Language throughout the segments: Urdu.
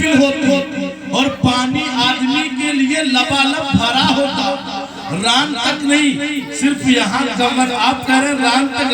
محفل ہوتی اور پانی آدمی کے لیے لبالب بھرا ہوتا، ران تک نہیں، صرف یہاں کمر، آپ کہہ رہے ہیں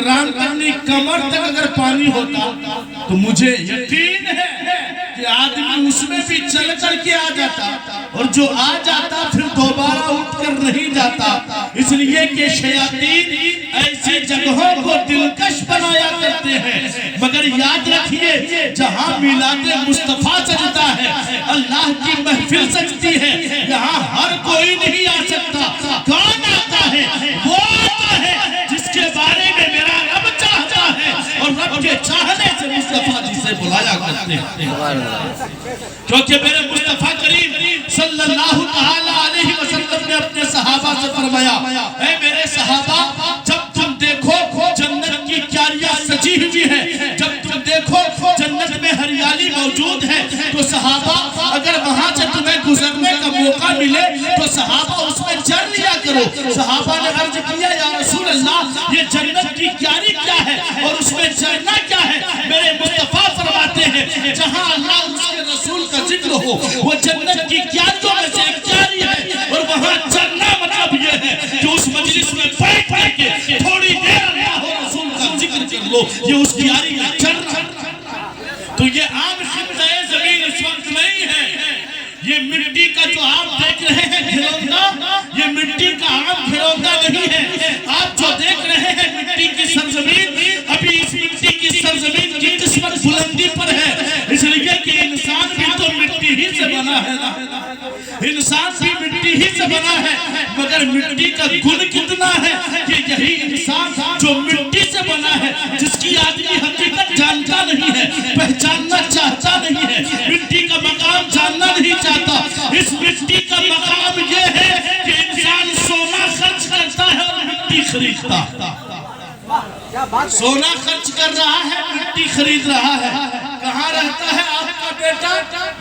ران تک نہیں، کمر تک اگر پانی ہوتا تو مجھے یقین ہے کہ آدمی اس میں بھی چل کر کے آ جاتا، اور جو آ جاتا پھر دوبارہ اٹھ کر نہیں جاتا، اس لیے کہ شیاطین ایسی جگہوں کو دلکش بنایا کرتے ہیں۔ مگر یاد رکھیے جہاں میلاد مصطفیٰ سجتا ہے، اللہ کی محفل سجتی ہے، یہاں ہر کوئی نہیں آ سکتا۔ کون آتا ہے؟ وہ آتا ہے جس کے بارے میں میرا رب چاہتا ہے، اور رب کے چاہنے سے مصطفیٰ جسے بلایا کرتے ہیں، کیونکہ میرے مصطفیٰ کریم صلی اللہ علیہ وسلم نے اپنے صحابہ سے فرمایا، اے میرے صحابہ، جب تم دیکھو جنت کی کیاریاں سجی ہوئی ہیں، جب تم دیکھو جنت میں ہریالی موجود ہے، تو صحابہ اگر وہاں سے تمہیں گزرنے کا موقع ملے تو صحابہ اس میں چڑھ لیا کرو۔ صحابہ نے عرض کیا، یا رسول اللہ، یہ جنت کی کیاری کیا ہے اور اس میں چڑھنا کیا ہے؟ میرے مصطفیٰ فرماتے ہیں، جہاں اللہ اس کے رسول کا ذکر ہو وہ جنت کی کیاریوں میں سے ایک کیاری ہے، اور وہاں چڑھنا مطلب یہ ہے کہ اس مجلس میں بیٹھ کے تھوڑی دیر اللہ و رسول کا ذکر کر لو، یہ اس کیاری کا چڑھنا۔ تو یہ عام خطہ زمین اس وقت نہیں ہے، یہ مٹی کا جو آپ دیکھ رہے ہیں گھروندہ، یہ مٹی کا عام گھروندہ نہیں ہے۔ آپ جو دیکھ رہے ہیں مٹی کی سرزمین، ابھی اس مٹی کی سرزمین کی قسمت بلندی پر ہے، اس لیے کہ انسان بھی تو مٹی ہی سے بنا ہے، انسان بھی مٹی ہی سے بنا ہے، مگر مٹی کا گن کتنا ہے کہ یہی انسان جو مٹی سے بنا ہے، جس کی آدمی حقیقت جانتا نہیں ہے، پہچاننا چاہتا نہیں ہے، مٹی کا مقام جاننا نہیں چاہتا، اس مٹی کا مقام یہ ہے کہ انسان سونا خرچ کرتا ہے اور مٹی خریدتا ہے، سونا خرچ کر رہا ہے، مٹی خرید رہا ہے۔ کہاں رہتا ہے آپ کا بیٹا؟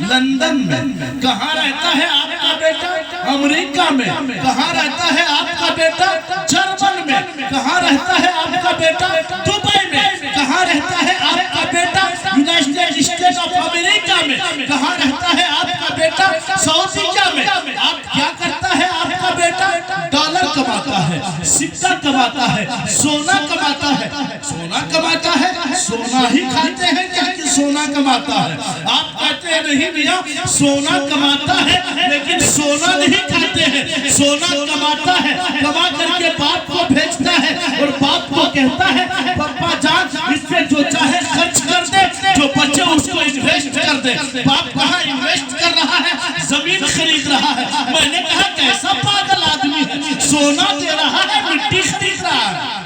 لندن میں۔ کہاں رہتا ہے آپ کا بیٹا؟ امریکہ میں۔ کہاں رہتا ہے آپ کا بیٹا؟ جرمن میں۔ کہاں رہتا ہے آپ کا بیٹا؟ دبئی میں۔ کہاں رہتا ہے آپ کا بیٹا؟ یونائیٹڈ اسٹیٹ آف امریکہ میں۔ کہاں رہتا ہے آپ کا بیٹا؟ سعودیہ میں۔ آپ کیا کرتا ہے آپ کا بیٹا؟ ڈالر کماتا ہے، سکہ کماتا ہے، سونا کماتا ہے۔ سونا کماتا ہے، سونا ہی کھاتے ہیں کیا کہ سونا کماتا ہے؟ آپ کہتے ہیں نہیں میاں، سونا کماتا ہے لیکن سونا نہیں کھاتے ہیں، سونا کماتا ہے، کما کر کے باپ کو بھیجتا ہے، اور باپ کو کہتا ہے پپا جان اس سے جو چاہے خرچ کر دے، جو بچے اس کو انویسٹ کر دے۔ باپ کہاں انویسٹ کر رہا ہے؟ زمین خرید رہا ہے۔ میں نے کہا کیسا پاگل آدمی ہے، سونا دے رہا ہے مٹی خرید رہا ہے،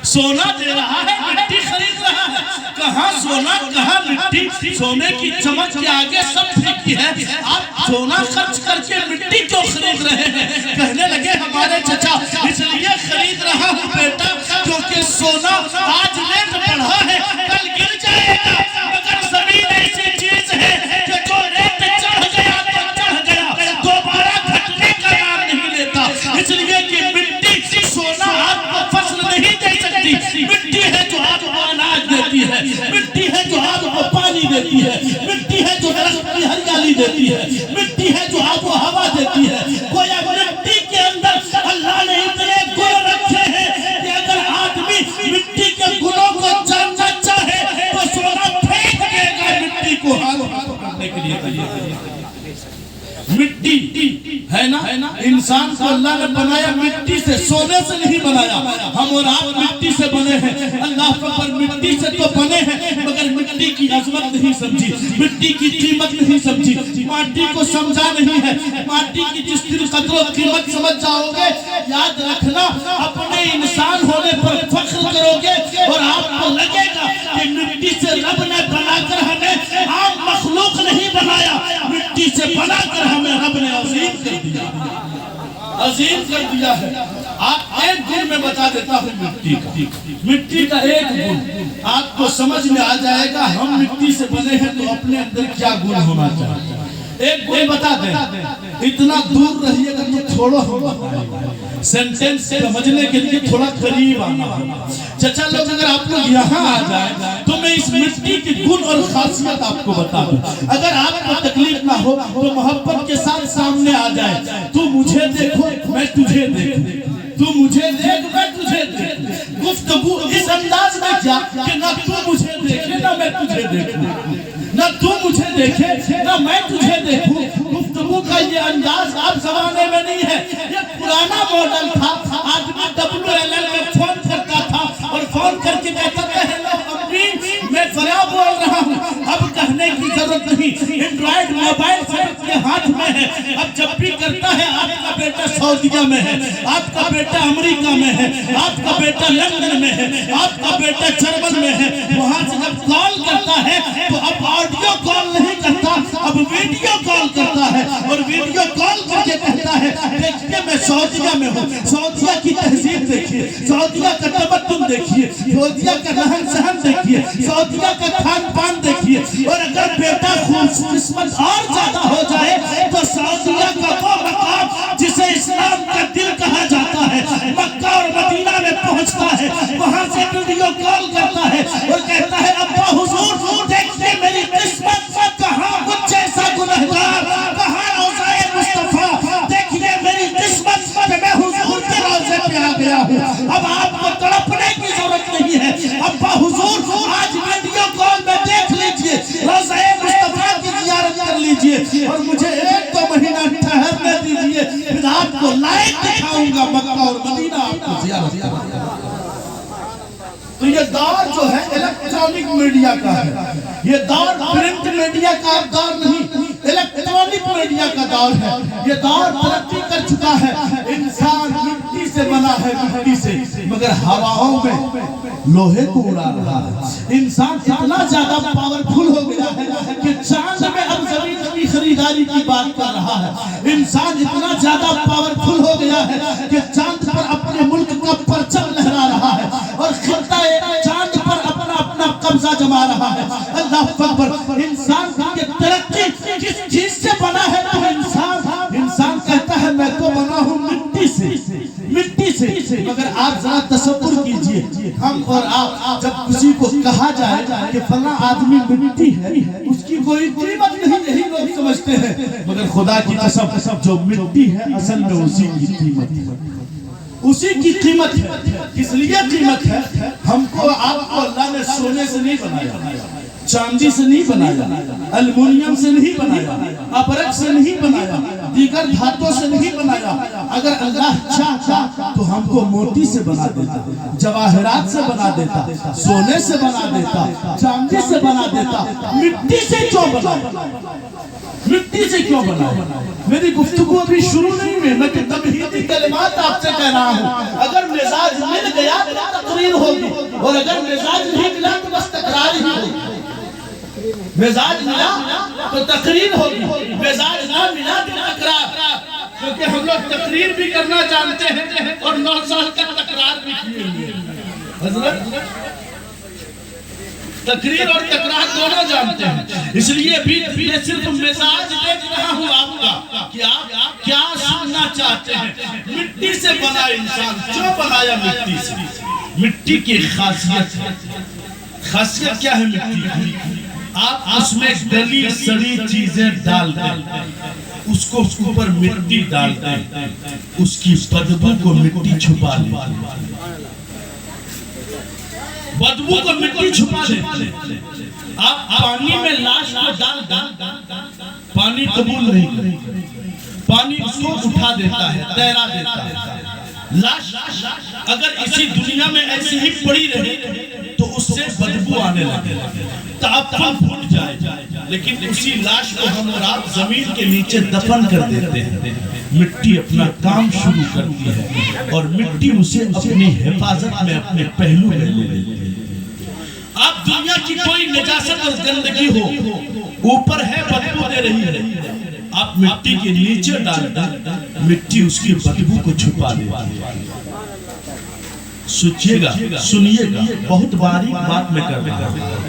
سونا دے رہا ہے مٹی خرید رہا ہے۔ کہاں سونا کہاں مٹی؟ سونے کی چمک کے آگے سب پھیکی ہے، آپ سونا خرچ کر کے مٹی کیوں خرید رہے ہیں؟ کہنے لگے ہمارے چچا اس لیے خرید رہا ہوں بیٹا کیونکہ سونا آج ریٹ بڑھا ہے، کل گر جائے گا، مگر زمین ایسی چیز ہے کہ جو ریٹ چڑھ گیا تو چڑھ گیا، دوبارہ گھٹنے کا نام نہیں لیتا، اس لیے کہ مٹی سونا آپ کو فصل نہیں دے سکتی، مٹی ہے جو آپ کو اناج دیتی ہے، مٹی ہے جو آپ کو پانی دیتی ہے، مٹی ہے جو درخت کی ہریالی دیتی ہے، مٹی ہے جو آپ کو ہوا دیتی ہے۔ گویا مٹی کے اندر اللہ نے اتنے گن رکھے ہیں کہ اگر آدمی مٹی کے گنوں کو جاننا چاہے تو سونا پھینک دے گا مٹی کو ہاتھ پکڑنے کے لیے۔ مٹی ہے نا، انسان کو اللہ نے بنایا مٹی سے، سونے سے نہیں بنایا۔ ہم اور آپ مٹی سے بنے ہیں، اللہ پر مٹی سے تو بنے ہیں، مگر مٹی کی عظمت نہیں سمجھی، مٹی کی قیمت نہیں سمجھی، مٹی کو سمجھا نہیں ہے۔ مٹی کی جس دن قدر و قیمت سمجھ جاؤ گے، یاد رکھنا اپنے انسان ہونے پر فخر کرو گے، اور آپ کو لگے گا کہ مٹی سے رب نے بنا کر ہمیں عام مخلوق نہیں بنایا، مٹی سے بنا کر ہمیں رب نے عظیم کر دیا، عظیم کر دیا ہے۔ آپ ایک گن میں بتا دیتا ہوں مٹی کا ایک گن آپ کو سمجھ میں آ جائے گا، ہم مٹی سے بنے ہیں تو اپنے اندر کیا گن ہونا چاہیے۔ ایک گن بتا دیں، اتنا دور رہیے گا تو چھوڑو ہم بتائیں، سینٹینس سمجھنے کے لیے تھوڑا قریب آنا ہوگا۔ چچا لوگ اگر آپ لوگ یہاں آ جائیں تو میں اس مٹی کی گن اور خاصیت آپ کو بتا دوں۔ اگر آپ کو تکلیف نہ ہو تو محبت کے ساتھ سامنے آ جائے، تو مجھے دیکھو میں تجھے دیکھوں، تو مجھے دیکھ میں تجھے دیکھ، گفتگو اس انداز میں کیا کہ نہ تو مجھے دیکھے نہ میں تجھے دیکھوں، نہ تو مجھے دیکھے نہ میں تجھے دیکھوں۔ گفتگو کا یہ انداز آپ زمانے میں نہیں ہے، یہ پرانا ماڈل تھا۔ آدمی WLL میں فون کرتا تھا اور فون کر کے کہتا تھا ہیلو امی میں فلاں بول رہا ہوں۔ اب کہنے کی ضرورت نہیں، اینڈرائیڈ موبائل سب کے ہاتھ میں ہے۔ اب جب بھی کرتا ہے آپ کا بیٹا سعودیہ میں ہے، آپ کا بیٹا امریکہ میں ہے، آپ کا بیٹا لندن میں ہے، آپ کا بیٹا جرمن میں ہے، وہاں سے جب کال کرتا ہے تو اب آڈیو کال نہیں کرتا، اب ویڈیو کال کرتا ہے، اور ویڈیو کال کر کے کہتا ہے دیکھیے میں سعودیہ میں ہوں، سعودیہ کی تہذیب دیکھیے، سعودیہ کا تمدن دیکھیے، سعودیہ کا رہن سہن دیکھیے، سعودیہ کا کھان پان دیکھیے۔ اور اگر بیٹا خوش قسمت اور زیادہ ہو جائے تو سعودیہ کا وہ مقام جسے اسلام کا دل کہا جاتا ہے، مکہ اور مدینہ میں پہنچتا ہے، وہاں سے ویڈیو کال کرتا ہے اور کہتا ہے ابا حضور دیکھیے میری قسمت، کہاں مجھ جیسا گنہگار، کہاں روضہ مصطفیٰ، دیکھیے میری قسمت کہ میں حضور کے روضے پہ آ گیا ہوں۔ اب آپ کو تڑپنے کی ضرورت نہیں ہے، ابا حضور آج ویڈیو کال میں دیکھ لیجئے، روضہ مصطفیٰ کی زیارت کر لیجئے، اور مجھے 1-2 مہینہ ٹھہرنے دیجئے، پھر آپ کو لائق دکھاؤں گا مکہ اور مدینہ آپ کو زیارت کروں گا۔ تو یہ دور جو ہے الیکٹرانک میڈیا کا ہے، یہ دور پرنٹ میڈیا کا دور نہیں، الیکٹرانک میڈیا کا دور ہے۔ یہ دور ترقی کر چکا ہے، انسان مٹی سے بنا ہے، مٹی سے، مگر ہواؤں میں لوہے کو اڑا رہا ہے۔ انسان اتنا زیادہ پاورفل ہو گیا ہے کہ چاند میں اب زمین کی خریداری کی بات کر رہا ہے۔ انسان اتنا زیادہ پاورفل ہو گیا ہے کہ چاند پر اپنے ملک کا پرچم لہرا رہا ہے، اور خطہ چاند پر اپنا قبضہ جما رہا ہے۔ اللہ اکبر۔ انسان کی ترقی کس چیز سے بنا ہے؟ تو انسان کہتا ہے میں تو بنا ہوں مٹی سے، مگر آپ ذرا تصور کیجئے، ہم اور آپ جب کسی کو کہا جائے کہ فلاں آدمی مٹی ہے، اس کی کوئی قیمت نہیں، یہی لوگ سمجھتے ہیں، مگر خدا کی قسم جو مٹی ہے اصل میں اسی کی قیمت ہے، اسی کی قیمت ہے۔ اس لیے قیمت ہے، ہم کو آپ کو اللہ نے سونے سے نہیں بنایا، چاندی سے نہیں بنایا، الومنیم سے نہیں بنایا، ابرق سے نہیں بنایا، دیگر دھاتوں سے نہیں بنایا۔ اگر اللہ چاہتا تو ہم کو موتی سے بنا دیتا، جواہرات سے بنا دیتا، سونے سے بنا دیتا، چاندی سے بنا دیتا، مٹی سے کیوں بنا؟ مٹی سے کیوں بنا؟ میری گفتگو ابھی شروع نہیں ہوئی، میں کہ تمہیدی کلمات آپ سے کہہ رہا ہوں۔ اگر مزاج مل گیا تو تقریر ہوگی، اور اگر مزاج نہیں ملا تو بس تکرار ہی ہوگی۔ مزاج ملا تو تقریر ہوگی، مزاج نہ ملا تو تکرار، کیونکہ ہم لوگ تقریر بھی کرنا جانتے ہیں اور 9 سال تک تکرار بھی کیے ہوئے ہیں۔ حضرت تقریر اور تکرار دونوں جانتے ہیں، اس لیے بھی میں صرف مزاج دیکھ رہا ہوں آپ کا کہ آپ کیا سننا چاہتے ہیں۔ مٹی سے بنا انسان، کیوں بنایا مٹی سے؟ مٹی کی خاصیت ہے، خاصیت کیا ہے مٹی کی؟ آپ اس میں گلی سڑی چیزیں ڈال دیں، اس کو اوپر مٹی ڈال دیں، اس کی بدبو کو مٹی چھپا لے، بدبو کو مٹی چھپا لے۔ آپ پانی میں لاش کو ڈال دیں، پانی قبول نہیں کرے، پانی اس کو اٹھا دیتا ہے، تیرا دیتا ہے۔ لاش اگر اسی دنیا میں ایسی ہی پڑی رہے تو اس سے بدبو آنے لگے، تعفن پھوٹ جائے، لیکن اسی لاش کو ہم اور آپ زمین کے نیچے دفن کر دیتے ہیں، مٹی اپنا کام شروع کرتی ہے اور مٹی اسے اپنی حفاظت میں اپنے پہلو میں لے لیتی ہے۔ آپ دنیا کی کوئی نجاست اور گندگی ہو اوپر ہے بدبو دے رہی ہے، آپ مٹی کے نیچے ڈال دیں، مٹی اس کی بدبو کو چھپا دیتی ہے۔ سوچئے گا، سنیے گا، بہت باریک بات میں کر رہا ہوں،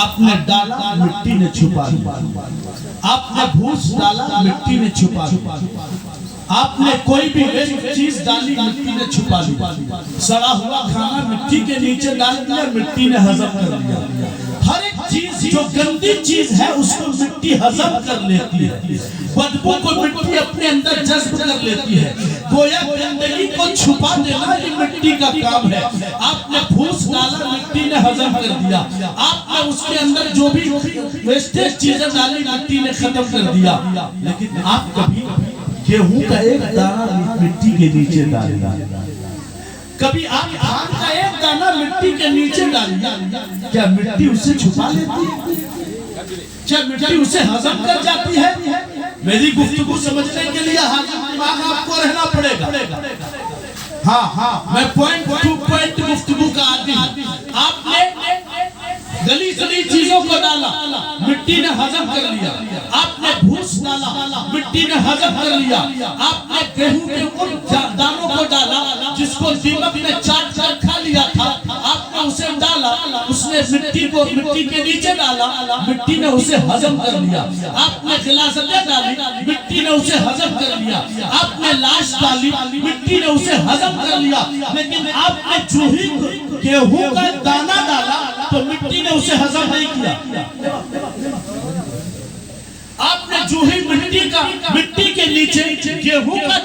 آپ نے ڈالا مٹی نے چھپا لیا، آپ نے بھوس ڈالا مٹی نے چھپا لیا، آپ نے کوئی بھی ویسٹ چیز ڈالی مٹی نے چھپا لیا، سڑا ہوا کھانا مٹی کے نیچے ڈال دیا مٹی نے ہضم کر لیا۔ ہر ایک چیز جو گندی چیز ہے اس کو مٹی ہضم کر لیتی ہے، بدبو کو مٹی اپنے اندر جذب کر لیتی ہے۔ گویا گندگی کو چھپا دینا یہ مٹی کا کام ہے۔ آپ نے بھوس ڈالا مٹی نے ہضم کر دیا، آپ نے اس کے اندر جو بھی ویسٹیج چیزیں ڈالی مٹی نے ختم کر دیا۔ لیکن آپ کبھی گیہوں کا ایک دانہ مٹی کے نیچے ڈالیا، کبھی آپ دھان کا ایک دانہ مٹی کے نیچے ڈالیا، کیا مٹی اسے چھپا لیتی ہے؟ کیا مٹی اسے ہضم کر جاتی ہے؟ میری گفتگو سمجھنے کے لیے حاضر دماغ آپ کو رہنا پڑے گا۔ ہاں میں پوائنٹ ٹو پوائنٹ گفتگو کا عادی ہوں۔ آپ نے گلی گلی چیزوں کو ڈالا مٹی نے ہضم کر لیا، آپ نے بھوس ڈالا مٹی نے ہضم کر لیا، آپ نے گیہوں کے ان دانوں کو ڈالا جس کو دیمک نے چاٹ کر کھا لیا تھا، آپ نے اسے ڈالا، اس نے مٹی کو مٹی کے نیچے ڈالا، مٹی نے اسے ہضم کر لیا۔ آپ نے غلاظتیں ڈالی مٹی نے اسے ہضم کر لیا، آپ نے لاش ڈالی مٹی نے اسے ہضم کر لیا۔ لیکن آپ نے جو ہی گیہوں کا دانہ ڈالا تو مٹی نے اسے ہضم نہیں کیا۔ آپ نے جو ہی مٹی کے نیچے گیہوں کا